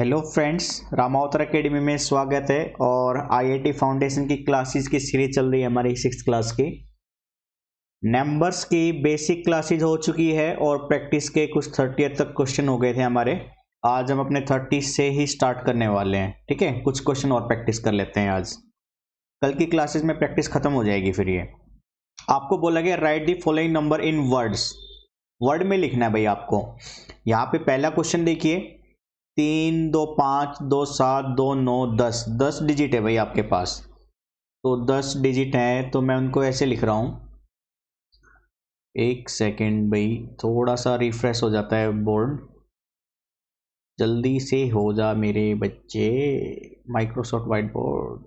Hello friends, रामावतार academy में स्वागत है। और आईआईटी फाउंडेशन की क्लासेस की सीरीज चल रही है हमारी 6th क्लास की। नंबर्स की बेसिक क्लासेस हो चुकी है और प्रैक्टिस के कुछ 30 तक क्वेश्चन हो गए थे हमारे। आज हम अपने 30 से ही स्टार्ट करने वाले हैं। ठीक है, कुछ क्वेश्चन और प्रैक्टिस कर लेते हैं आज। कल की क्लासेस में प्रैक्टिस खत्म हो जाएगी। फिर ये आपको बोला गया right the following number in words. Word में लिखना है भाई आपको। यहाँ पे पहला क्वेश्चन देखिए, 3 2 5 2 7 2 9 10 10 डिजिट है भाई आपके पास। तो 10 डिजिट है तो मैं उनको ऐसे लिख रहा हूं। एक सेकेंड भाई, थोड़ा सा रिफ्रेश हो जाता है बोर्ड। जल्दी से हो जा मेरे बच्चे। माइक्रोसॉफ्ट वाइट बोर्ड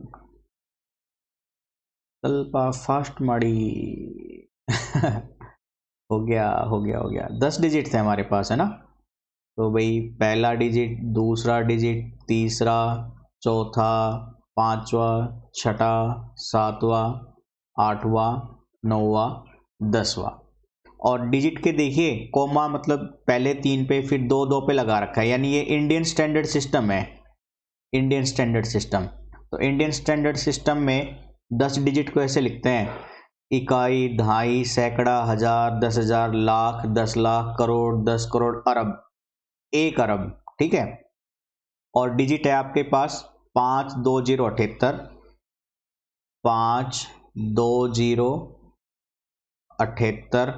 ಸ್ವಲ್ಪ फास्ट माड़ी हो गया हो गया हो गया। 10 डिजिट थे हमारे पास, है ना। तो भाई पहला डिजिट, दूसरा डिजिट, तीसरा, चौथा, पांचवा, छठा, सातवां, आठवां, नौवां, 10वां। और डिजिट के देखिए कोमा मतलब पहले 3 पे फिर 2 2 पे लगा रखा है, यानी ये इंडियन स्टैंडर्ड सिस्टम है। Indian standard system. तो इंडियन स्टैंडर्ड सिस्टम में 10 डिजिट को ऐसे लिखते हैं: इकाई, दहाई, सैकड़ा, हजार, 10,000, लाख, 10 लाख, करोड़, 10 करोड़, अरब, 1 अरब। ठीक है। और डिजिट है आपके पास 5 2 0 78, 5 2 0 78।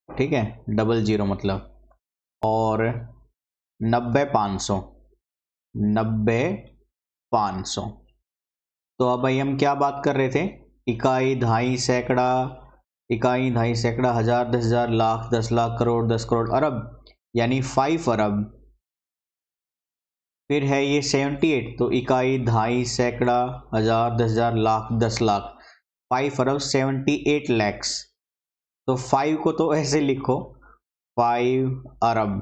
ठीक है, 00 मतलब। और 90 500, 90 500। तो अब भाई हम क्या बात कर रहे थे? इकाई, दहाई, सैकड़ा, इकाई, दहाई, सैकड़ा, हजार, 10,000, लाख, 10 लाख, करोड़, 10 करोड़, अरब, यानी 5 अरब। फिर है ये 78, तो इकाई, दहाई, सैकड़ा, हजार, 10,000, लाख, 10 लाख, 5 अरब 78 लैक्स। तो 5 को तो ऐसे लिखो, 5 अरब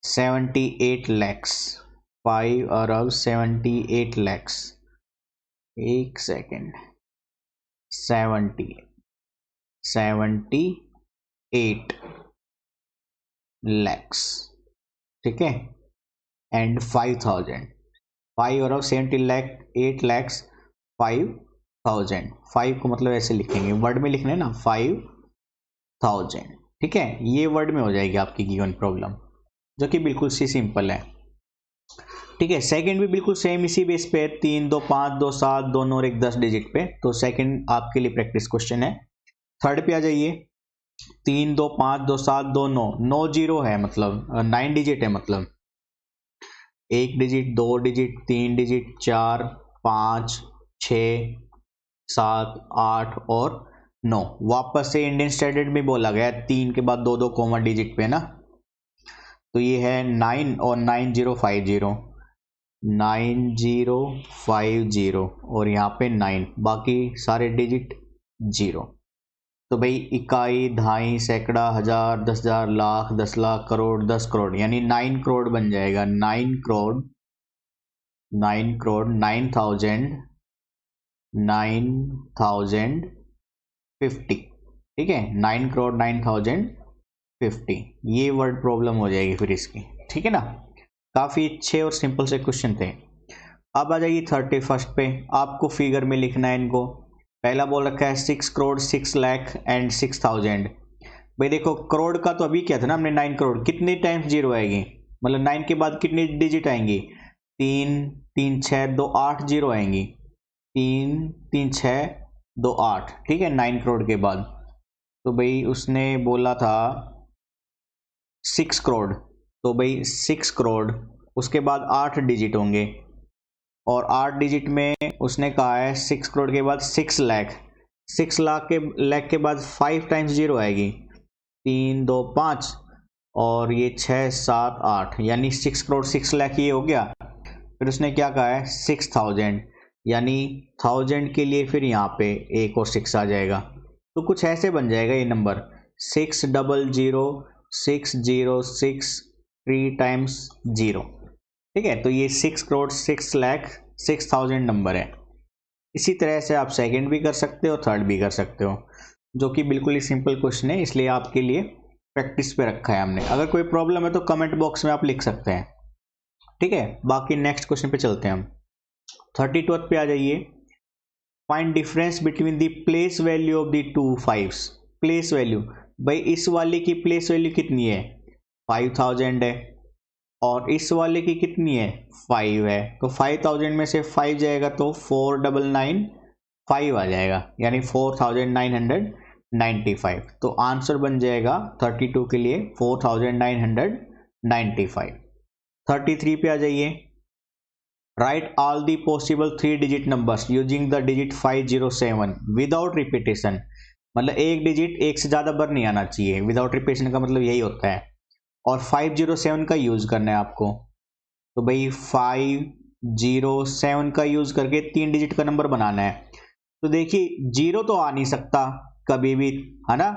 78 लैक्स, 5 अरब 78 लैक्स। एक सेकेंड, 78 लैक्स। ठीक है। एंड 5,000, 5 अरब 70 लैख 8 लैक्स 5,000। 5 को मतलब ऐसे लिखेंगे, वर्ड में लिखना है ना, 5,000। ठीक है, ये वर्ड में हो जाएगी आपकी गिवन प्रॉब्लम, जो कि बिल्कुल सी सिंपल है। ठीक है, सेकंड भी बिल्कुल सेम इसी बेस पे है, 3 2 5 2 7 2 9 और एक 10 डिजिट पे। तो सेकंड आपके लिए प्रैक्टिस क्वेश्चन है। थर्ड पे आ जाइए, 3 2 5 2 7 2 9, 9 0 है मतलब 9 डिजिट है, मतलब 1 डिजिट, 2 डिजिट, 3 डिजिट, 4 5 6 7 8 और 9। वापस से इंडियन स्टैंडर्ड में बोला गया 3 के बाद 2 2 कोमा डिजिट पे ना। तो ये है 9 और 9050, 9050 और यहाँ पे 9, बाकी सारे डिजिट 0। तो भाई इकाई, दहाई, सैकड़ा, हजार, 10,000, लाख, 10 लाख, करोड़, 10 करोड़, यानी 9 करोड़ बन जाएगा। 9 करोड़, 9 करोड़ 9,000, 9,050। ठीक है, 9 करोड़ 9,050। ये वर्ड प्रॉब्लम हो जाएगी फिर इसकी। ठीक है ना। काफी अच्छे और सिंपल से क्वेश्चन थे। अब आ जाइए 31st पे। आपको फिगर में लिखना है इनको। पहला बोल रखा है 6 करोड़ 6 लाख एंड 6,000। भाई देखो, करोड़ का तो अभी क्या था ना हमने, 9 करोड़। कितने टाइम्स जीरो आएगी, मतलब 9 के बाद कितनी डिजिट आएंगी? 3 3 6 2 8 जीरो आएंगी। 3 3 6 2 8। ठीक है, 9 करोड़ के बाद। तो भाई उसने बोला था 6 करोड़, तो भाई 6 करोड़, उसके बाद 8 डिजिट होंगे। और 8 डिजिट में उसने कहा है 6 करोड़ के बाद 6 लाख। 6 लाख के बाद 5 टाइम्स जीरो आएगी, 3 2 5 और ये 6 7 8, यानी 6 करोड़ 6 लाख ये हो गया। फिर उसने क्या कहा है 6,000, यानी 1000 के लिए फिर यहाँ पे एक और 6 आ जाएगा। तो कुछ ऐसे बन जाएगा ये नंबर, 600,606 3 टाइम्स 0। ठीक है, तो ये 6 करोड़ 6 लाख 6,000 नंबर है। इसी तरह से आप सेकंड भी कर सकते हो, थर्ड भी कर सकते हो, जो कि बिल्कुल ही सिंपल क्वेश्चन है, इसलिए आपके लिए प्रैक्टिस पे रखा है हमने। अगर कोई प्रॉब्लम है तो कमेंट बॉक्स में आप लिख सकते हैं। ठीक है, बाकी नेक्स्ट क्वेश्चन पे चलते हैं हम। 32 पे आ जाइए। Find difference between the place value of the two fives. Place value, भाई इस वाले की प्लेस वैल्यू कितनी है, 5000 है, और इस वाले की कितनी है, 5 है। तो 5000 में से 5 जाएगा तो 4995 आ जाएगा, यानी 4995। तो आंसर बन जाएगा 32 के लिए 4995। 33 पे आ जाइए। Right all the possible 3 digit numbers using the digit 507 without repetition. मतलब एक डिजिट एक से ज़्यादा बार नहीं आना चाहिए, विदाउट रिपीटेशन का मतलब यही होता है। और 507 का यूज़ करना है आपको। तो भाई 507 का यूज़ करके 3 डिजिट का नंबर बनाना है। तो देखिए जीरो तो आ नहीं सकता कभी भी, है ना,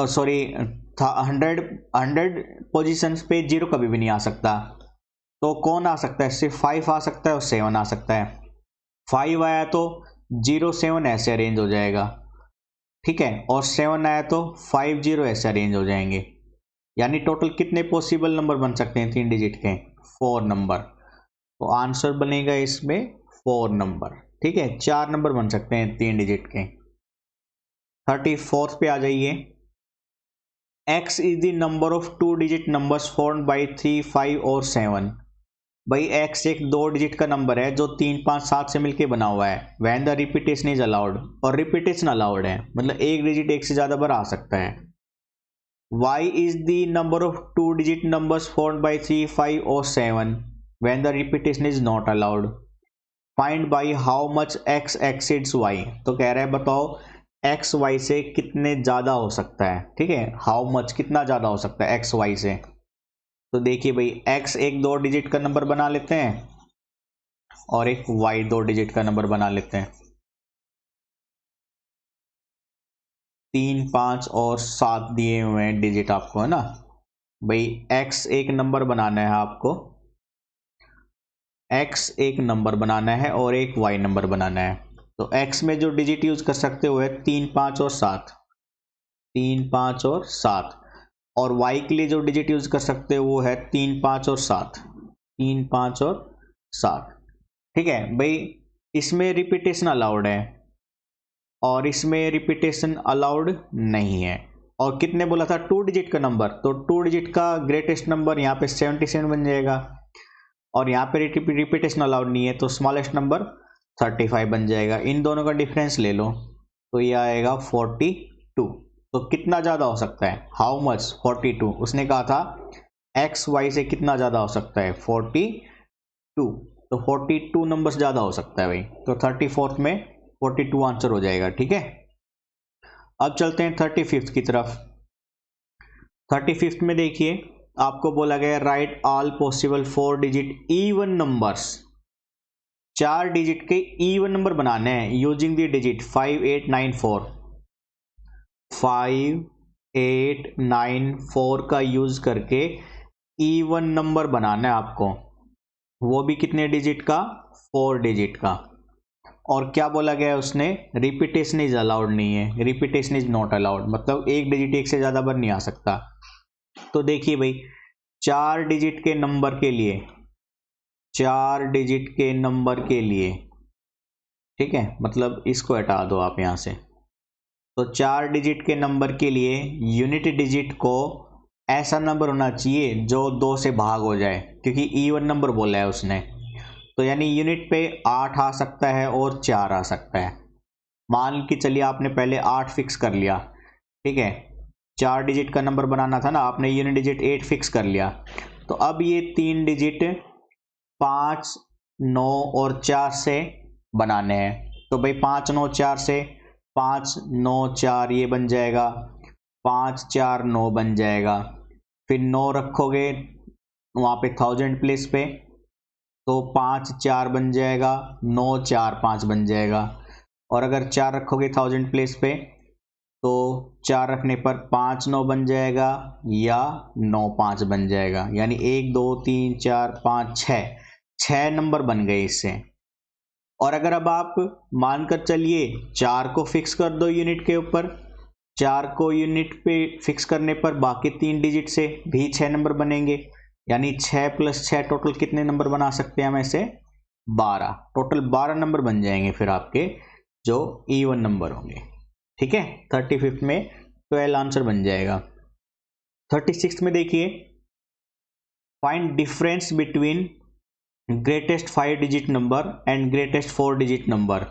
सॉरी 100 पोजीशंस पे जीरो कभी भी नहीं आ सकता। तो कौन आ सकता है, सिर्फ 5 आ सकता है और 7 आ सकता है। 5 आया तो 07 ऐसे अरेंज हो जाएगा, ठीक है, और 7 आया तो 50 ऐसे अरेंज हो जाएंगे। यानी टोटल कितने पॉसिबल नंबर बन सकते हैं 3 डिजिट के, 4 नंबर। तो आंसर बनेगा इसमें 4 नंबर, ठीक है, 4 नंबर बन सकते हैं 3 डिजिट के। 34 पे आ जाइए। x is the number of 2 digit numbers formed by 3, 5 और 7। भाई x एक 2 डिजिट का नंबर है जो 3, 5, 7 से मिलके बना हुआ है। When the repetition is allowed, और रिपीटेशन अलाउड है, मतलब एक डिजिट एक से ज़्यादा बार आ सकता है। y is the number of 2 digit numbers formed by 3, 5 or 7 when the repetition is not allowed. Find by how much x exceeds y। तो कह रहा है बताओ x y से कितने ज़्यादा हो सकता है, ठीक है, how much कितना ज़्यादा हो सकता है x y से। तो देखिए भाई x एक 2 डिजिट का नंबर बना लेते हैं और एक y 2 डिजिट का नंबर बना लेते हैं। 3, 5 और 7 दिए हुए हैं डिजिट आपको, है ना। भाई x एक नंबर बनाना है आपको, x एक नंबर बनाना है और एक y नंबर बनाना है। तो x में जो डिजिट यूज कर सकते हो है 3, 5 और 7, 3, 5 और 7, और y के लिए जो डिजिट यूज कर सकते हो वो है 3, 5 और 7, 3, 5 और 7, ठीक है। भाई इसमें रिपीटेशन अलाउड है और इसमें रिपीटेशन अलाउड नहीं है। और कितने बोला था, 2 डिजिट का नंबर, तो 2 डिजिट का ग्रेटेस्ट नंबर यहाँ पे 77 बन जाएगा, और यहाँ पे रिपीटेशन अलाउड नहीं है तो स्मॉलेस्ट नंबर 35 बन जाएगा। इन दोनों का डिफरेंस ले लो तो ये आएगा 42। तो कितना ज़्यादा हो सकता है, हाउ मच, 42। उसने कहा था एक्स वाई से कितना ज़्यादा हो सकता है, 42। तो 42 नंबर्स ज़्यादा हो सकता है भाई। तो 34 में 42 आंसर हो जाएगा, ठीक है। अब चलते हैं 35 की तरफ। 35 में देखिए आपको बोला गया right all possible 4 digit even numbers. 4 digit के इवन नंबर बनाने हैं यूजिंग द डिजिट 5894। 5894 का यूज करके इवन नंबर बनाना है आपको, वो भी कितने डिजिट का, 4 डिजिट का। और क्या बोला गया है उसने, रिपीटेशन इज अलाउड नहीं है, रिपीटेशन इज नॉट अलाउड, मतलब एक डिजिट एक से ज़्यादा बार नहीं आ सकता। तो देखिए भाई 4 डिजिट के नंबर के लिए, 4 डिजिट के नंबर के लिए, ठीक है, मतलब इसको हटा दो आप यहाँ से। तो 4 डिजिट के नंबर के लिए यूनिट डिजिट को ऐसा नंबर होना चाहिए जो 2 से भाग हो जाए, क्योंकि इवन नंबर बोला है उसने। तो यानी यूनिट पे 8 आ सकता है और 4 आ सकता है। मान के चलिए आपने पहले 8 फिक्स कर लिया, ठीक है, 4 डिजिट का नंबर बनाना था ना, आपने यूनिट डिजिट 8 फिक्स कर लिया। तो अब ये 3 डिजिट 5, 9 और 4 से बनाने हैं। तो भाई 5, 9, 4 से 5, 9, 4 ये बन जाएगा, 5, 4, 9 बन जाएगा। फिर 9 रखोगे वहाँ पे 1000 प्लेस पे, तो 5, 4 बन जाएगा, 9, 4, 5 बन जाएगा। और अगर 4 रखोगे 1000 प्लेस पे, तो 4 रखने पर 5, 9 बन जाएगा या 9, 5 बन जाएगा। यानी 1, 2, 3, 4, 5, 6 नंबर बन गए इससे। और अगर अब आप मानकर चलिए 4 को फिक्स कर दो यूनिट के ऊपर, 4 को यूनिट पे फिक्स करने पर बाकी 3 डिजिट से भी 6 नंबर बनेंगे। यानी 6 + 6 टोटल कितने नंबर बना सकते हैं हम ऐसे? 12। टोटल 12 नंबर बन जाएंगे फिर आपके जो इवन नंबर होंगे। ठीक है, 35 में 12 आंसर बन जाएगा। 36 में देखिए, find difference between greatest 5 digit number and greatest 4 digit number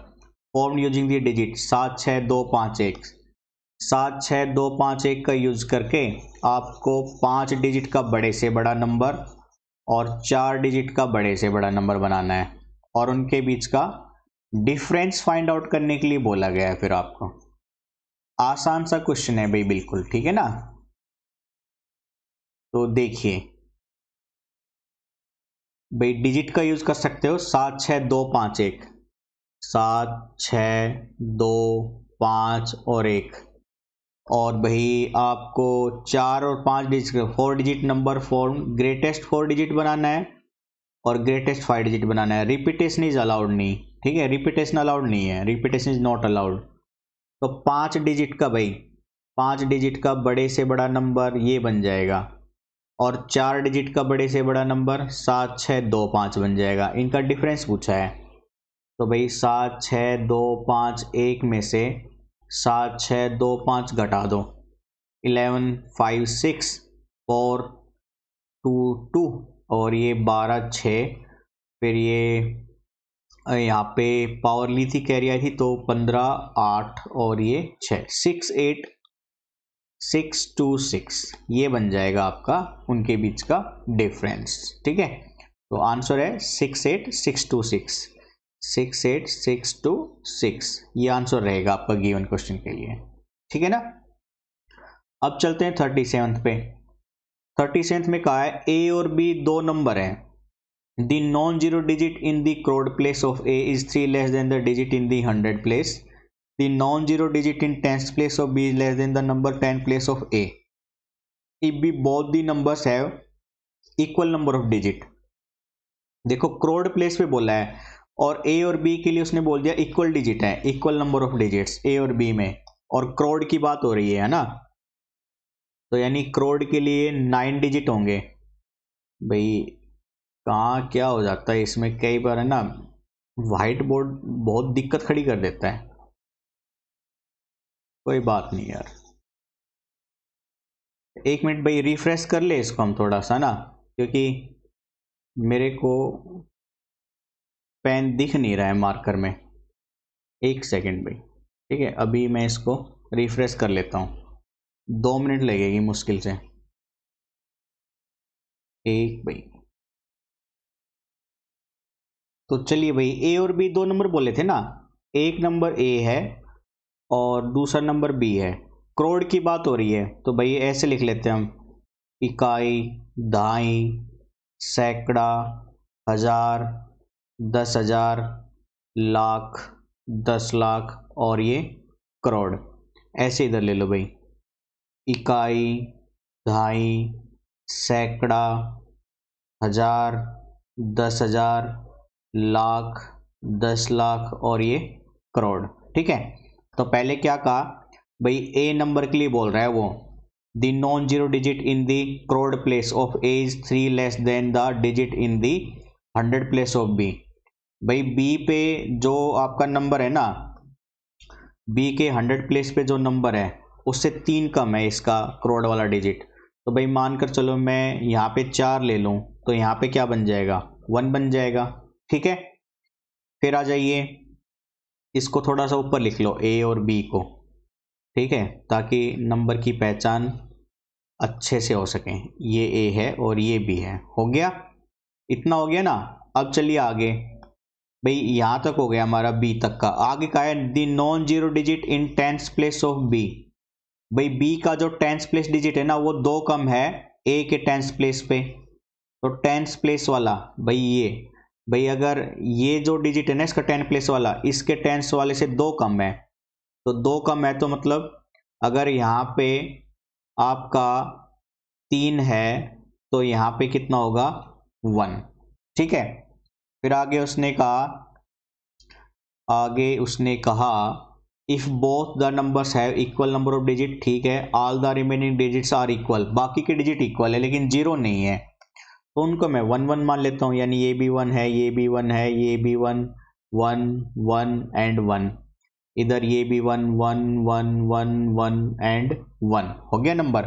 form using the digit 7 6 2 5 1। 7 6 2 5 1 का यूज करके आपको 5 डिजिट का बड़े से बड़ा नंबर और 4 डिजिट का बड़े से बड़ा नंबर बनाना है और उनके बीच का डिफरेंस फाइंड आउट करने के लिए बोला गया है। फिर आपको आसान सा क्वेश्चन है भाई, बिल्कुल ठीक है ना। तो देखिए भाई, डिजिट का यूज कर सकते हो 7 6 2 5 1, 7 6 2 5 और 1। और भाई आपको 4 और 5 digit 4 digit number form greatest 4 digit बनाना है और ग्रेटेस्ट 5 डिजिट बनाना है। रिपीटेशन इज अलाउड नहीं, ठीक है, रिपीटेशन अलाउड नहीं है, रिपीटेशन इज नॉट अलाउड। तो 5 डिजिट का भाई, 5 डिजिट का बड़े से बड़ा नंबर ये बन जाएगा और 4 डिजिट का बड़े से बड़ा नंबर 7 6 2 5 बन जाएगा। इनका डिफरेंस पूछा है तो भाई 7 6 2 5 1 में से 7 6 2 5 घटा दो, 11 5 6 4 2 2 और ये 12 6, फिर ये यहाँ पे पावर ली थी, कैरी आई थी तो 15 8 और ये 6 6 8 6 2 6, ये बन जाएगा आपका उनके बीच का डिफरेंस। ठीक है, तो आंसर है 6 8 6 2 6, 6 8 6 2 6, ये आंसर रहेगा आपका गिवन क्वेश्चन के लिए। ठीक है ना। अब चलते हैं 37 पे। 37 में कहा है ए और बी दो नंबर हैं। The non zero digit in the crore place of A is 3 less than the digit in the 100 place. The non-zero digit in tens place of b is less than the number 10 place of a if b both the numbers have equal number of digit। देखो क्रोड place पे बोला है और a और b के लिए उसने बोल दिया इक्वल डिजिट है, equal number of digits a और b में, और क्रोड की बात हो रही है ना, तो यानी क्रोड के लिए 9 डिजिट होंगे। भाई कहाँ क्या हो जाता है इसमें, कई बार है ना व्हाइट बोर्ड बहुत दिक्कत खड़ी कर देता है। कोई बात नहीं यार, एक मिनट भाई रिफ्रेश कर ले इसको हम थोड़ा सा ना, क्योंकि मेरे को पेन दिख नहीं रहा है मार्कर में। एक सेकंड भाई, ठीक है, अभी मैं इसको रिफ्रेश कर लेता हूँ, 2 मिनट लगेगी मुश्किल से। एक भाई, तो चलिए भाई, ए और बी दो नंबर बोले थे ना, एक नंबर ए है और दूसरा नंबर बी है। करोड़ की बात हो रही है तो भाई ऐसे लिख लेते हैं हम, इकाई, दहाई, सैकड़ा, हजार, 10,000, लाख, 10 लाख और ये करोड़। ऐसे इधर ले लो भाई, इकाई, दहाई, सैकड़ा, हजार, 10,000, लाख, 10 लाख और ये करोड़। ठीक है, तो पहले क्या कहा भाई, ए नंबर के लिए बोल रहा है वो, the non zero digit in the crore place of A is 3 less than the digit in the 100 place of B. भाई बी पे जो आपका नंबर है ना, बी के 100 प्लेस पे जो नंबर है उससे 3 कम है इसका करोड़ वाला डिजिट। तो भाई मानकर चलो मैं यहाँ पे 4 ले लूँ तो यहाँ पे क्या बन जाएगा, 1 बन जाएगा। ठीक है, फिर आ जाइए, इसको थोड़ा सा ऊपर लिख लो ए और बी को, ठीक है, ताकि नंबर की पहचान अच्छे से हो सके। ये ए है और ये बी है, हो गया, इतना हो गया ना। अब चलिए आगे, भाई यहाँ तक हो गया हमारा बी तक का। आगे का है the non zero digit in tens place of B. भाई बी का जो टेंस प्लेस डिजिट है ना वो 2 कम है ए के टेंस प्लेस पे, तो टेंस प्लेस वाला भाई ये, भाई अगर ये जो डिजिट है ना इसका 10 प्लेस वाला इसके टेंस वाले से 2 कम है, तो 2 कम है तो मतलब अगर यहाँ पे आपका 3 है तो यहाँ पे कितना होगा, 1। ठीक है, फिर आगे उसने कहा if both the numbers have equal number of digit, ठीक है, all the remaining digits are equal, बाकी के डिजिट इक्वल है लेकिन जीरो नहीं है, तो उनको मैं 1 1 मान लेता हूँ, यानी ये भी 1 है, ये भी 1 है, ये भी 1 1 1 एंड 1, इधर ये भी 1 1 1 1 1 एंड 1 हो गया नंबर।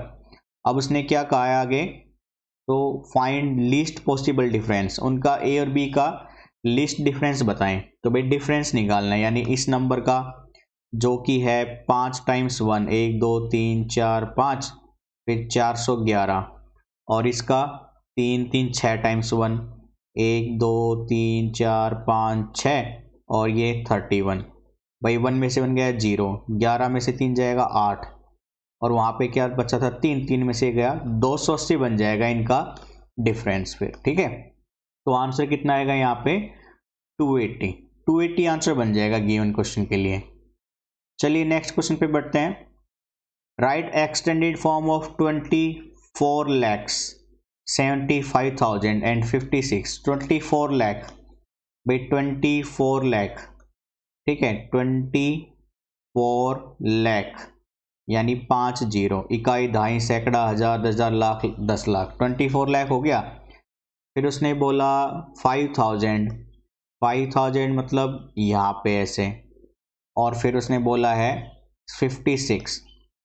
अब उसने क्या कहा है आगे, तो फाइंड लीस्ट पॉसिबल डिफरेंस, उनका ए और बी का लीस्ट डिफरेंस बताएं। तो भाई डिफरेंस निकालना है, यानी इस नंबर का जो कि है 5 टाइम्स 1, 1 2 3 4 5, फिर 411, और इसका 3 3 6 टाइम्स 1, 1 2 3 4 5 6, और ये 31। भाई 1 में से बन गया 0, 11 में से 3 जाएगा 8, और वहाँ पे क्या बचा था 3, 3 में से गया 280 बन जाएगा इनका डिफरेंस फिर। ठीक है, तो आंसर कितना आएगा यहाँ पे 280, 280 आंसर बन जाएगा गिवन क्वेश्चन के लिए। चलिए नेक्स्ट क्वेश्चन पे बढ़ते हैं। Right extended form of 24,75,056, 24 lakh भाई 24 लाख, ठीक है 24 लाख यानी 5 जीरो, इकाई दहाई सैकड़ा हजार 10,000 लाख 10 लाख, 24 लाख हो गया। फिर उसने बोला 5,000, 5,000 मतलब यहाँ पे ऐसे, और फिर उसने बोला है 56,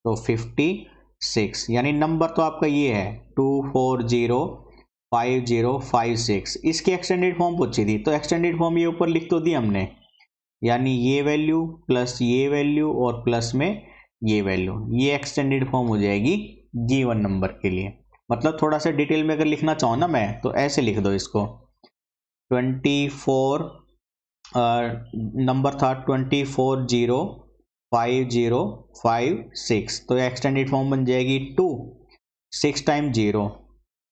तो 56 यानी नंबर तो आपका ये है 2405056। इसकी एक्सटेंडेड फॉर्म पूछी थी, तो एक्सटेंडेड फॉर्म ये ऊपर लिख तो दी हमने, यानी ये वैल्यू प्लस ये वैल्यू और प्लस में ये वैल्यू, ये एक्सटेंडेड फॉर्म हो जाएगी गिवन नंबर के लिए। मतलब थोड़ा सा डिटेल में अगर लिखना चाहूँ ना मैं, तो ऐसे लिख दो इसको, 24 नंबर था 24,05056, तो एक्सटेंडेड फॉर्म बन जाएगी 2, 6 टाइम 0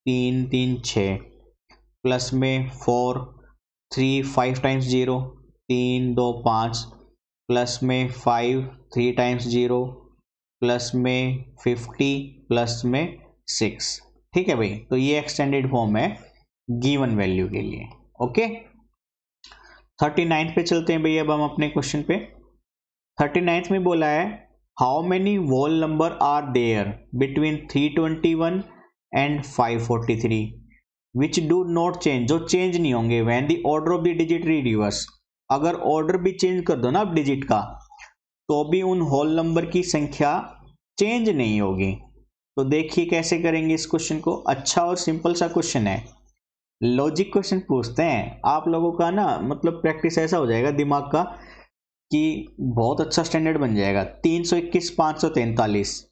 3 3 6, प्लस में 4 3 5 टाइम्स 0 3 2 5, प्लस में 5 3 टाइम्स 0, प्लस में 50, प्लस में 6। ठीक है भाई, तो ये एक्सटेंडेड फॉर्म है गिवन वैल्यू के लिए। ओके, 39 पे चलते हैं भैया अब हम अपने क्वेश्चन पे। 39 में बोला है how many whole number are there between 321 and 543 which do not change, जो चेंज नहीं होंगे when the order of the digit reverse. अगर ऑर्डर भी चेंज कर दो ना आप डिजिट का, तो भी उन होल नंबर की संख्या चेंज नहीं होगी। तो देखिए कैसे करेंगे इस क्वेश्चन को। अच्छा और सिंपल सा क्वेश्चन है, लॉजिक क्वेश्चन पूछते हैं आप लोगों का ना, मतलब प्रैक्टिस ऐसा हो जाएगा दिमाग का कि बहुत अच्छा स्टैंडर्ड बन जाएगा। 321 543,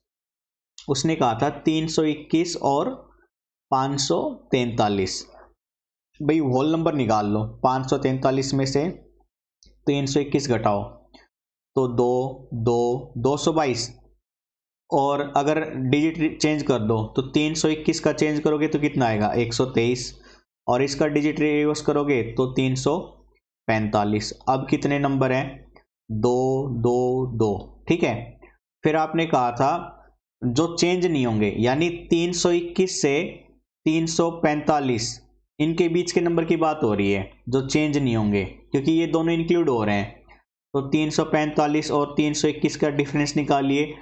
उसने कहा था 321 और 543, भाई होल नंबर निकाल लो। 543 में से 321 घटाओ तो 2 2 222, और अगर डिजिट चेंज कर दो तो 321 का चेंज करोगे तो कितना आएगा 123, और इसका डिजिट रिवर्स करोगे तो 345। अब कितने नंबर हैं 2 2 2, ठीक है। फिर आपने कहा था जो चेंज नहीं होंगे, यानी 321 से 345 इनके बीच के नंबर की बात हो रही है जो चेंज नहीं होंगे, क्योंकि ये दोनों इंक्लूड हो रहे हैं। तो 345 और 321 का डिफरेंस निकालिए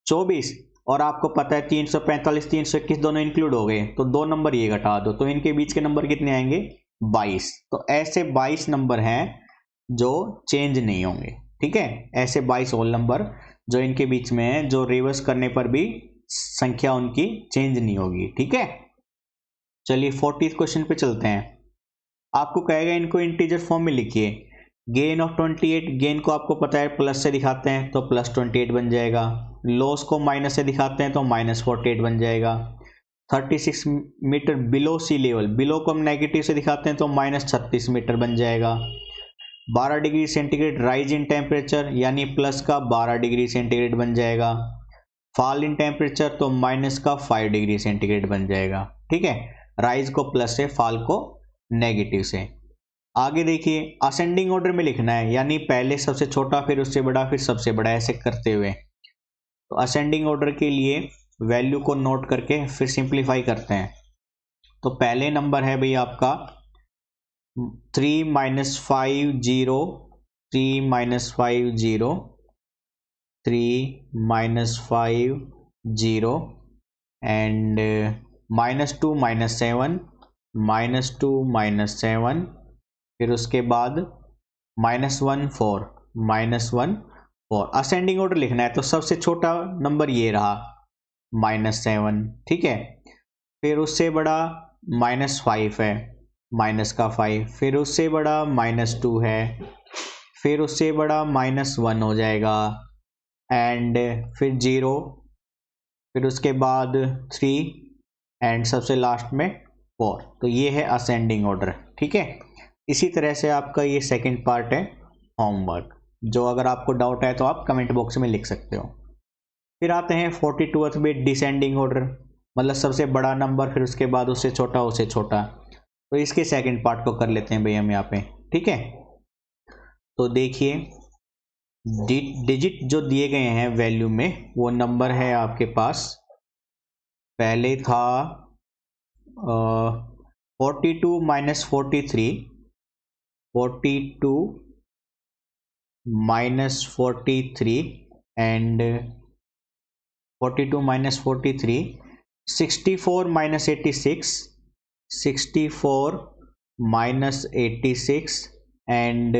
24, और आपको पता है 345 321 दोनों इंक्लूड हो गए, तो 2 नंबर ये घटा दो, तो इनके बीच के नंबर कितने आएंगे 22। तो ऐसे 22 नंबर हैं जो चेंज नहीं होंगे। ठीक है, ऐसे 22 होल नंबर जो इनके बीच में है, जो रिवर्स करने पर भी संख्या उनकी चेंज नहीं होगी। ठीक है, चलिए 40th क्वेश्चन पे चलते हैं। आपको कहेगा इनको इंटीजर फॉर्म में लिखिए। गेन ऑफ 28, गेन को आपको पता है प्लस से दिखाते हैं तो प्लस 28 बन जाएगा। लॉस को माइनस से दिखाते हैं तो माइनस 48 बन जाएगा। 36 metre below sea level, below को हम नेगेटिव से दिखाते हैं तो माइनस 36 मीटर बन जाएगा। 12 degree centigrade rise in temperature, यानी प्लस का 12 डिग्री सेंटीग्रेड बन जाएगा। फॉल इन टेम्परेचर तो माइनस का 5 डिग्री सेंटीग्रेड बन जाएगा। ठीक है, राइज को प्लस से, फॉल को नेगेटिव से। आगे देखिए असेंडिंग ऑर्डर में लिखना है, यानी पहले सबसे छोटा फिर उससे बड़ा फिर सबसे बड़ा, ऐसे करते हुए। तो असेंडिंग ऑर्डर के लिए वैल्यू को नोट करके फिर सिंप्लीफाई करते हैं। तो पहले नंबर है भाई आपका 3 - 5 0, 3 - 5 0, 3 - 5 0 एंड -2 - 7 -2 -7, फिर उसके बाद -1 4 -1 4। असेंडिंग ऑर्डर लिखना है तो सबसे छोटा नंबर ये रहा -7, ठीक है। फिर उससे बड़ा -5 है, माइनस का 5, फिर उससे बड़ा -2 है, फिर उससे बड़ा -1 हो जाएगा, एंड फिर 0, फिर उसके बाद 3, एंड सबसे लास्ट में 4। तो ये है असेंडिंग ऑर्डर, ठीक है। इसी तरह से आपका ये सेकंड पार्ट है होमवर्क, जो अगर आपको डाउट है तो आप कमेंट बॉक्स में लिख सकते हो। फिर आते हैं 42th में डिसेंडिंग ऑर्डर, मतलब सबसे बड़ा नंबर, फिर उसके बाद उससे छोटा। तो इसके सेकंड पार्ट को कर लेते हैं भाई हम यहाँ पे, ठीक है। तो देखिए डिजिट जो दिए गए हैं वैल्यू में, वो नंबर है आपके पास, पहले था 42 - 43, 42 - 43 एंड 42 - 43, 64 - 86, 64 - 86 एंड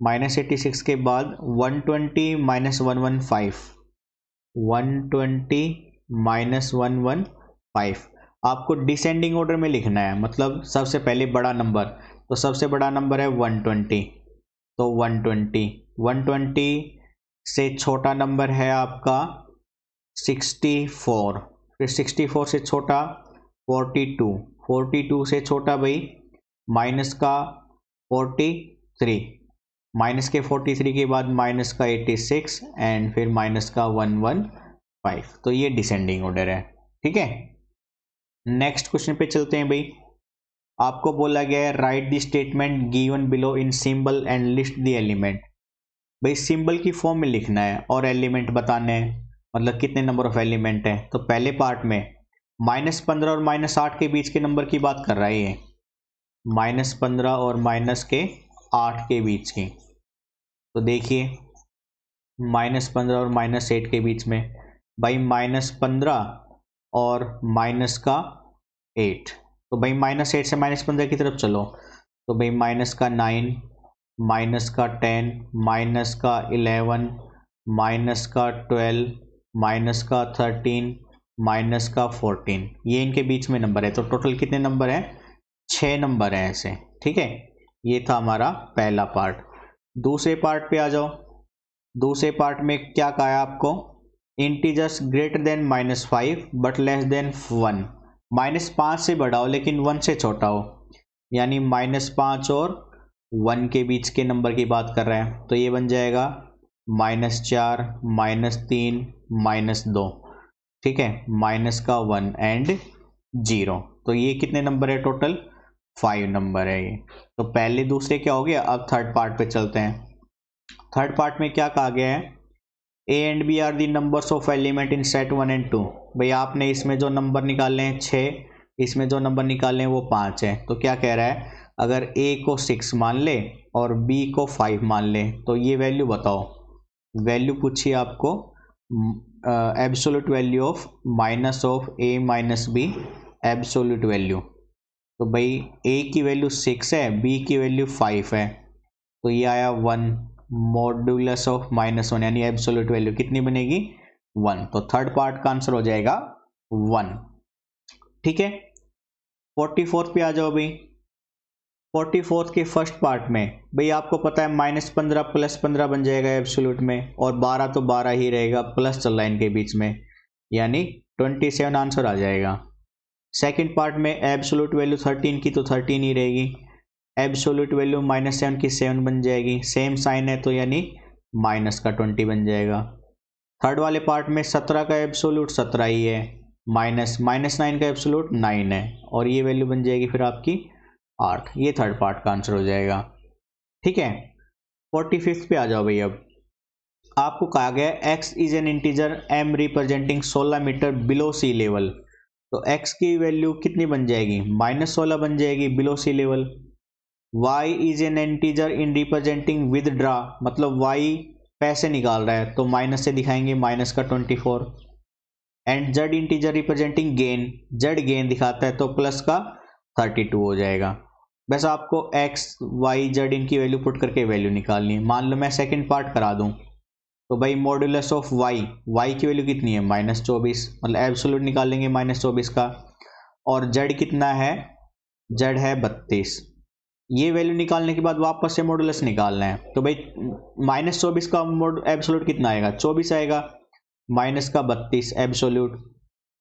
-86 के बाद 120 - 115, 120 - 115। आपको डिसेंडिंग ऑर्डर में लिखना है, मतलब सबसे पहले बड़ा नंबर, तो सबसे बड़ा नंबर है 120, तो 120 से छोटा नंबर है आपका 64, फिर 64 से छोटा 42, 42 से छोटा भाई माइनस का 43, माइनस के 43 के बाद माइनस का 86 एंड फिर माइनस का 115। तो ये डिसेंडिंग ऑर्डर है, ठीक है। नेक्स्ट क्वेश्चन पे चलते हैं भाई। आपको बोला गया है right the statement given below in symbol and list the element. भाई सिंबल की फॉर्म में लिखना है और एलिमेंट बताने हैं, मतलब कितने नंबर ऑफ एलिमेंट है। तो पहले पार्ट में -15 और -8 के बीच के नंबर की बात कर रहा है ये, -15 और -8 के बीच की। तो देखिए -15 और -8 के बीच में भाई -15 और -8, तो भाई -8 से -15 की तरफ चलो, तो भाई -9, -10, -11, -12, -13, -14, ये इनके बीच में नंबर है। तो टोटल कितने नंबर हैं? 6 नंबर हैं ऐसे, ठीक है। ये था हमारा पहला पार्ट। दूसरे पार्ट पे आ जाओ। दूसरे पार्ट में क्या कहा है आपको? Integers greater than -5 but less than 1। -5 से बड़ा हो लेकिन 1 से छोटा हो, यानी -5 और 1 के बीच के नंबर की बात कर रहे हैं। तो ये बन जाएगा -4, -3, -2, ठीक है, -1 एंड 0। तो ये कितने नंबर है टोटल? 5 नंबर है ये। तो पहले दूसरे क्या हो गया, अब थर्ड पार्ट पे चलते हैं। थर्ड पार्ट में क्या कहा गया है? A and B are the numbers of element in set 1 and 2। भाई आपने इसमें जो नंबर निकाले हैं 6, इसमें जो नंबर निकाले हैं वो 5 है। तो क्या कह रहा है, अगर ए को 6 मान ले और बी को 5 मान ले तो ये वैल्यू बताओ। वैल्यू पूछिए आपको, absolute value of minus of A minus B, absolute value. तो भाई ए की वैल्यू 6 है, बी की वैल्यू 5 है, तो ये आया 1। मॉड्यूलस ऑफ -1 यानी एब्सोल्यूट वैल्यू कितनी बनेगी? 1। तो थर्ड पार्ट का आंसर हो जाएगा 1, ठीक है। 44 पे आ जाओ भाई। 44 के फर्स्ट पार्ट में भाई आपको पता है -15 + 15 बन जाएगा एब्सोल्यूट में, और 12 तो 12 ही रहेगा, प्लस चल रहा है इनके बीच में, यानी 27 आंसर आ जाएगा। सेकंड पार्ट में एब्सोल्यूट वैल्यू 13 की तो 13 ही रहेगी, एब्सोल्यूट वैल्यू -7 की 7 बन जाएगी, सेम साइन है तो यानी माइनस का 20 बन जाएगा। थर्ड वाले पार्ट में 17 का एब्सोल्यूट 17 ही है, -9 का एब्सोल्यूट 9 है, और ये वैल्यू बन जाएगी फिर आपकी 8। ये थर्ड पार्ट का आंसर हो जाएगा, ठीक है। 45 पे आ जाओ भाई। अब आपको कहा गया x is an integer m representing 16 metre below sea level. तो x की वैल्यू कितनी बन जाएगी? -16 बन जाएगी below sea level. y is an integer in representing withdraw, मतलब y पैसे निकाल रहा है तो माइनस से दिखाएंगे, माइनस का 24। And z integer representing gain, z gain दिखाता है तो प्लस का 32 हो जाएगा। बस आपको x y z इनकी वैल्यू पुट करके वैल्यू निकालनी है। मान लो मैं सेकंड पार्ट करा दूं, तो भाई मॉड्यूलस ऑफ y की वैल्यू कितनी है -24, मतलब एब्सोल्यूट निकालेंगे -24 का। और z कितना है, z है 32। ये वैल्यू निकालने के बाद वापस से मॉड्यूलस निकालना है, तो भाई -24 का एब्सोल्यूट कितना आएगा, 24 आएगा, माइनस का 32 एब्सोल्यूट,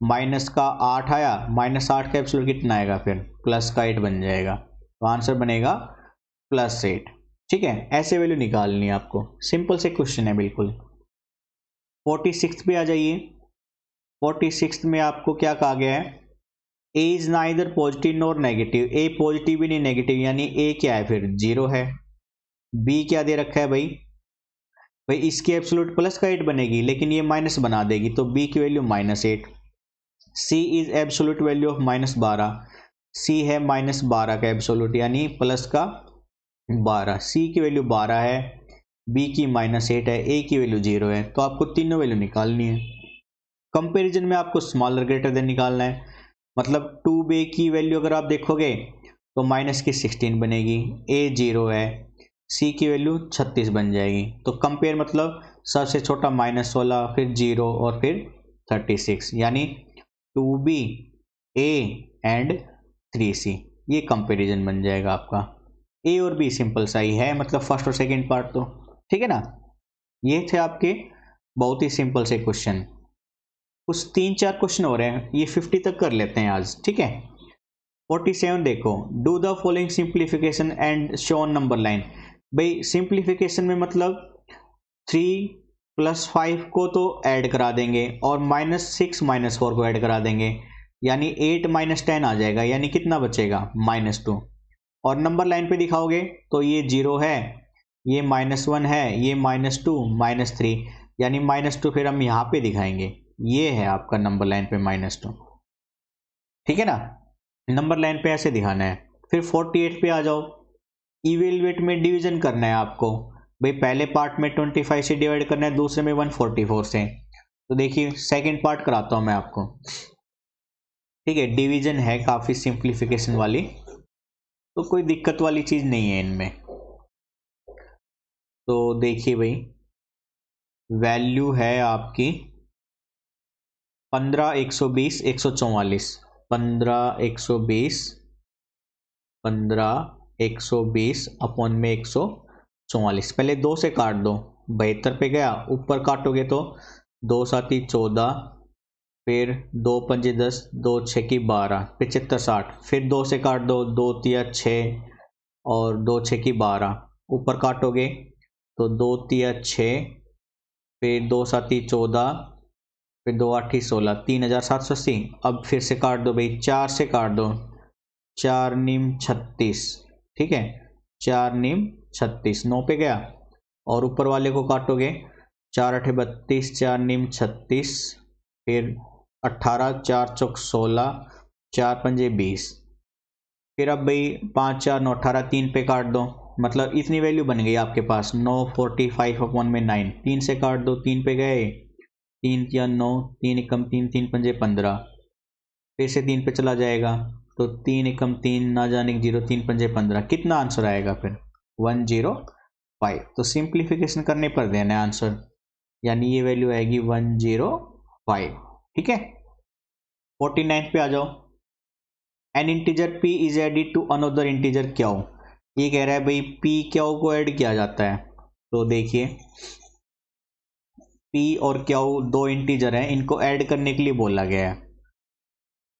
माइनस का 8 आया, -8 का एब्सोल्यूट कितना आएगा, फिर प्लस का 8 बन जाएगा। तो आंसर बनेगा +8। ठीक है, ऐसे वैल्यू निकालनी है आपको, सिंपल से क्वेश्चन है बिल्कुल। 46 पे आ जाइए। 46 में आपको क्या कहा गया है, A is neither positive nor negative, A positive भी नहीं नेगेटिव, यानी ए क्या है, फिर 0 है। बी क्या दे रखा है भाई इसकी एब्सोल्यूट प्लस का 8 बनेगी, लेकिन ये माइनस बना देगी, तो बी की value -8। C is absolute value of -12, C है -12 का एब्सोल्यूट, यानी प्लस का 12, सी की वैल्यू 12 है, बी की -8 है, ए की वैल्यू 0 है। तो आपको तीनों वैल्यू निकालनी है। कंपैरिजन में आपको स्मॉलर ग्रेटर देन निकालना है, मतलब 2b की वैल्यू अगर आप देखोगे तो -16 बनेगी, ए 0 है, सी की वैल्यू 36 बन जाएगी। तो कंपेयर मतलब सबसे छोटा -16, फिर 0 और फिर 36, यानी 2b, a एंड 3c, ये कंपैरिजन बन जाएगा आपका। ए और बी सिंपल सा ही है, मतलब फर्स्ट और सेकंड पार्ट, तो ठीक है ना। ये थे आपके बहुत ही सिंपल से क्वेश्चन। कुछ 3-4 क्वेश्चन हो रहे हैं, ये 50 तक कर लेते हैं आज, ठीक है। 47 देखो, do the following simplification and show on number line. भाई सिंप्लीफिकेशन में मतलब 3 + 5 को तो ऐड करा देंगे और -6 -4 को ऐड करा देंगे, यानी 8 - 10 आ जाएगा, यानी कितना बचेगा, -2। और नंबर लाइन पे दिखाओगे तो ये 0 है, ये -1 है, ये -2 -3, यानी -2 फिर हम यहाँ पे दिखाएंगे, ये है आपका नंबर लाइन पे -2, ठीक है ना। नंबर लाइन पे ऐसे दिखाना है। फिर 48 पे आ जाओ, इवेलुएट में डिवीजन करना है आपको। भाई पहले पार्ट में 25 से डिवाइड करना है, दूसरे में 144 से। तो देखिए सेकंड पार्ट कराता हूं मैं आपको, ठीक है। डिवीजन है काफी सिंप्लीफिकेशन वाली, तो कोई दिक्कत वाली चीज नहीं है इनमें। तो देखिए भाई, वैल्यू है आपकी 15, 120, 144, 15, 120, 15, 120 अपॉन में 144। पहले 2 से काट दो, 72 पे गया, ऊपर काटोगे तो 2 7 14, फिर 2 5 10, 2 6 12, 75 60, फिर 2 से काट दो, 2 3 6 और 2 6 12, ऊपर काटोगे तो 2 3 6, फिर 2 7 14, फिर 2 8 16, 3780। अब फिर से काट दो भाई, 4 से काट दो, 4 निम 36, ठीक है, 4 निम 36, 9 पे गया, और ऊपर वाले को काटोगे, 4 8 32, 4 निम 36, फिर 18, 4 चौक 16, 4 पंजे 20। फिर अब भाई 5 4 9 18, 3 पे काट दो, मतलब इतनी वैल्यू बन गई आपके पास 9 45 अपॉन में 9। 3 से काट दो, 3 पे गए, 3 या 9, 3 एकम 3, 3 पंजे 15, फिर से 3 पे चला जाएगा, तो 3 एकम 3, ना जाने 0, 3 पंजे 15, कितना आंसर आएगा फिर 105। तो सिंप्लीफिकेशन करने पर देना आंसर, यानी ये वैल्यू आएगी 105, ठीक है। 49 पे आ जाओ, an integer p is added to another integer Q. ये कह रहा है भाई p क्यू को ऐड किया जाता है, तो देखिए p और q दो इंटीजर हैं, इनको ऐड करने के लिए बोला गया है।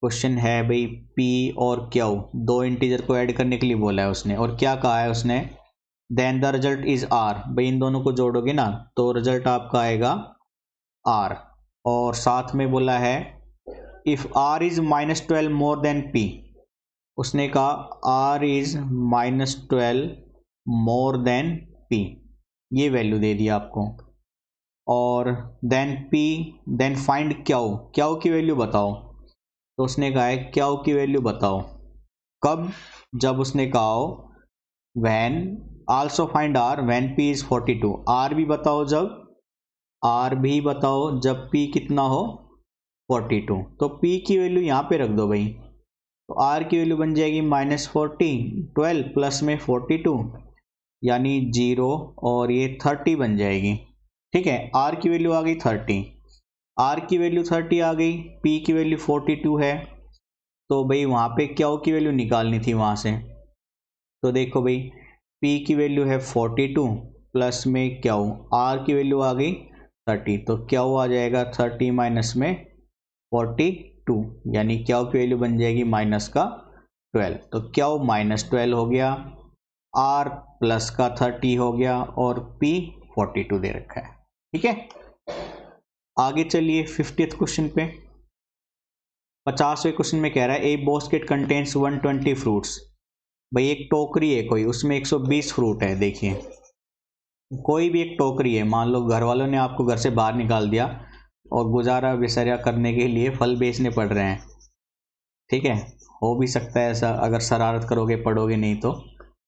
क्वेश्चन है भाई p और q दो इंटीजर को ऐड करने के लिए बोला है उसने, और क्या कहा है उसने, then the result is r। भाई इन दोनों को जोड़ोगे ना तो रिजल्ट आपका आएगा r, और साथ में बोला है if r is -12 more than p। उसने कहा r is -12 more than p, ये वैल्यू दे दी आपको। और then p, then find Q की वैल्यू बताओ। तो उसने कहा है क्यू की वैल्यू बताओ कब, जब उसने कहा हो when, also find r when p is 42। r भी बताओ जब, r भी बताओ जब p कितना हो 42। तो p की वैल्यू यहाँ पे रख दो भाई, तो आर की वैल्यू बन जाएगी -40, 12 प्लस में 42 यानी 0 और ये 30 बन जाएगी। ठीक है, आर की वैल्यू आ गई 30, आर की वैल्यू 30 आ गई, पी की वैल्यू 42 है, तो भाई वहाँ पे क्यू की वैल्यू निकालनी थी वहाँ से। तो देखो भाई पी की वैल्यू है 42 प्लस में क्यू, आर की वैल्यू आ गई 30, तो क्यू आ जाएगा 30 माइनस में 42 यानी क्यू की वैल्यू बन जाएगी माइनस का 12, तो क्यू -12 हो गया, आर प्लस का 30 हो गया और पी 42 दे रखा है। ठीक है, आगे चलिए 50th क्वेश्चन पे। 50वें क्वेश्चन में कह रहा है ए बास्केट कंटेन्स 120 फ्रूट्स। भाई एक टोकरी है कोई, उसमें 120 फ्रूट है। देखिए कोई भी एक टोकरी है, मान लो घर वालों ने आपको घर से बाहर निकाल दिया और गुजारा बेसरिया करने के लिए फल बेचने पड़ रहे हैं। ठीक है, हो भी सकता है ऐसा, अगर शरारत करोगे पढ़ोगे नहीं तो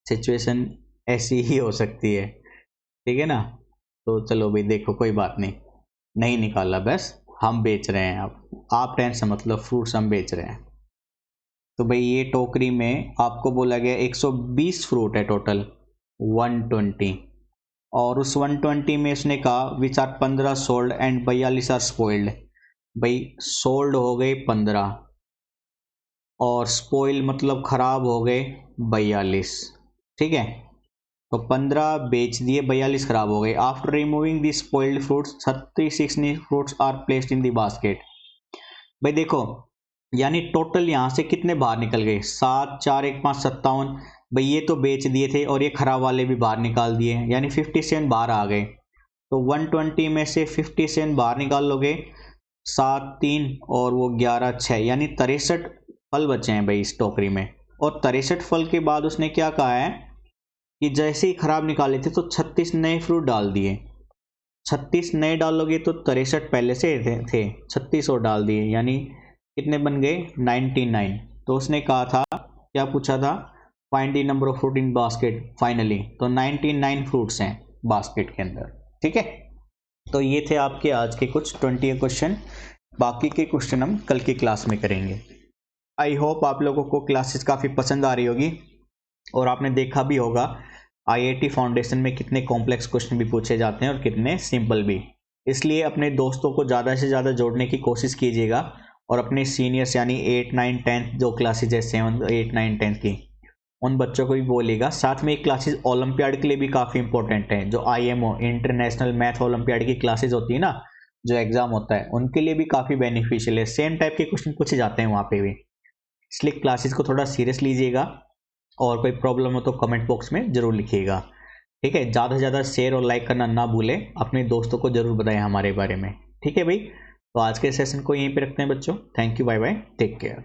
सिचुएशन ऐसी ही हो सकती है। ठीक है ना, तो चलो भाई देखो कोई बात नहीं, नहीं निकाला, बस हम बेच रहे हैं, आप टेंशन मतलब फ्रूट्स हम बेच रहे हैं। तो भाई ये टोकरी में आपको बोला गया 120 फ्रूट है टोटल 120, और उस 120 में उसने कहा which are 15 sold and 42 are spoiled. भाई सोल्ड हो गए 15 और स्पॉइल मतलब खराब हो गए 42। ठीक है, तो 15 बेच दिए, 42 खराब हो गए। After removing the spoiled fruits 36 new fruits are placed in the basket. भाई देखो यानी टोटल यहाँ से कितने बाहर निकल गए, 7 4 1 5 57। भाई ये तो बेच दिए थे और ये खराब वाले भी बाहर निकाल दिए, यानी 57 बाहर आ गए। तो 120 में से 57 बाहर निकाल लोगे, 7 3 और वो 11 6, यानी 63 फल बचे हैं भाई इस टोकरी में। और 63 फल के बाद उसने क्या कहा है कि जैसे ही खराब निकाले थे तो 36 नए फ्रूट डाल दिए। 36 नए डालोगे तो 63 पहले से थे 36 और डाल दिए, यानी कितने बन गए 99। तो उसने कहा था, क्या पूछा था, find the number of fruit in basket finally, तो 99 फ्रूट्स हैं बास्केट के अंदर। ठीक है, तो ये थे आपके आज के कुछ 20 क्वेश्चन, बाकी के क्वेश्चन हम कल की क्लास में करेंगे। आई होप आप लोगों को क्लासेस काफ़ी पसंद आ रही होगी और आपने देखा भी होगा IIT फाउंडेशन में कितने कॉम्प्लेक्स क्वेश्चन भी पूछे जाते हैं और कितने सिंपल भी। इसलिए अपने दोस्तों को ज़्यादा से ज़्यादा जोड़ने की कोशिश कीजिएगा और अपने सीनियर्स यानी 8 9 10 जो क्लासेज है 7 8 9 10 की, उन बच्चों को भी बोलेगा। साथ में एक क्लासेज ओलंपियाड के लिए भी काफ़ी इंपॉर्टेंट है, जो IMO इंटरनेशनल मैथ ओलंपियाड की क्लासेज होती है ना, जो एग्ज़ाम होता है, उनके लिए भी काफ़ी बेनिफिशियल है। सेम टाइप के क्वेश्चन पूछे जाते हैं वहाँ पे भी, इसलिए क्लासेज को थोड़ा सीरियस लीजिएगा और कोई प्रॉब्लम हो तो कमेंट बॉक्स में ज़रूर लिखिएगा। ठीक है, ज़्यादा से ज़्यादा शेयर और लाइक करना ना भूलें, अपने दोस्तों को ज़रूर बताएं हमारे बारे में। ठीक है भाई, तो आज के सेशन को यहीं पे रखते हैं बच्चों। Thank you, bye bye, take care.